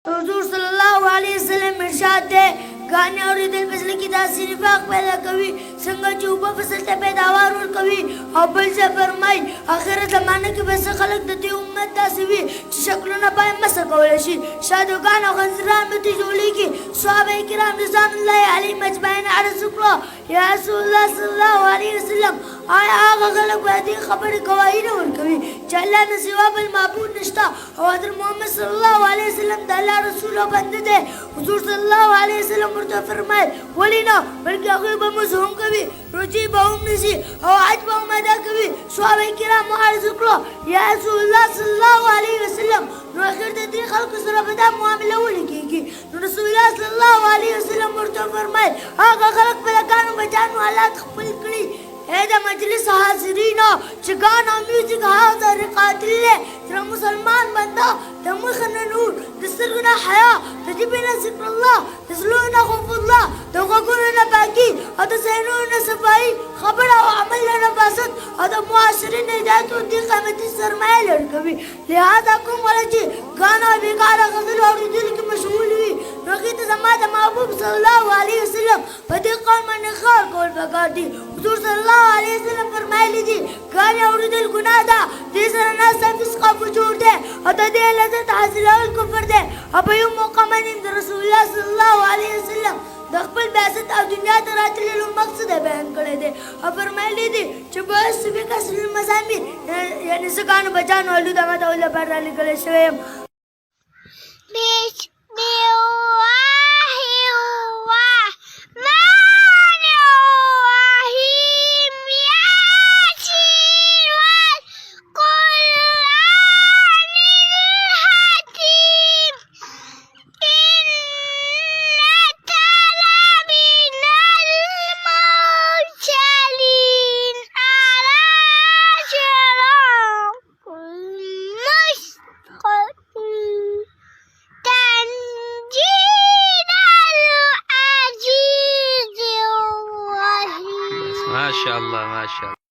हुजूर सल्लल्लाहु अलैहि वसल्लम इरशाद है गाने और दिल फसल की तासीर निफाक पैदा कभी संगत जो ऊपर फसलते पैदावार और कभी अव्वल से फरमाई आखिर ज़माने के बस खलक दती उम्मत तासीवी शक्लों न पाए मसर कौलशी शादुकान और खंजरान में तिजोली की सहाबा किराम रिज़वानुल्लाहि अलैहिम अजमाइन अरज़ुल्लाह या रसूलुल्लाह सल्लल्लाहु अलैहि वसल्लम आया आगा गलत बातें खबर गवाही न और कभी चला न सिवा बल माबूद निश्ता और हज़रत मोहम्मद सल्लल्लाहु अलैहि वसल्लम दल्ला रसूल और बंदे थे हुजूर सल्लल्लाहु अलैहि वसल्लम मुर्तज़ा फरमाए वली ना बल्कि अगर बमुज़ हम कभी रुचि बहुम नसी और आज बहुम अदा कभी सहाबा किराम अरज़ुल्लाह या रसूलुल्लाह सल्लल्लाहु अलैहि वसल्लम नो आखिर तदरी खल्क़ सरा बदा मुआमला वली की रसूलुल्लाह सल्लल्लाहु अलैहि वसल्लम मुर्तज़ा फरमाए आगा खल्क़ पैदा कानू बचानो हालात खपल करी هذا مجلس حاضرين شجعنا ميوزك هذا رقاتل ترى مسلمان بندا تمخنا نور تسرنا حياة تجيبنا ذكر الله تسلونا خوف الله توقعنا باقي هذا سينونا صفاي خبر وعملنا باسط هذا معاشرين هداية ودي قيمة السرمایہ لڑکوي لہذا کوم ولجي गाना बेकार गजल और दिल की मशगूल हुई रखीत समाज महबूब सल्लल्लाहु अलैहि वसल्लम बदे कौन मन खार कौल बगा दी हुजूर सल्लल्लाहु अलैहि वसल्लम फरमाए लीजिए गाना और दिल गुनाह दा तीसरा ना सब इसका वजूद है और दे लज़त हासिल और कुफर दे अब यो मौका में रसूलुल्लाह सल्लल्लाहु अलैहि वसल्लम दखल बैसत और दुनिया तरातल मकसद बयान करे दे और फरमाए लीजिए जब सुबह का सुल मजामी यानी सकान बचान वालू दमा तौला पर निकले शवेम ما شاء الله ما شاء الله.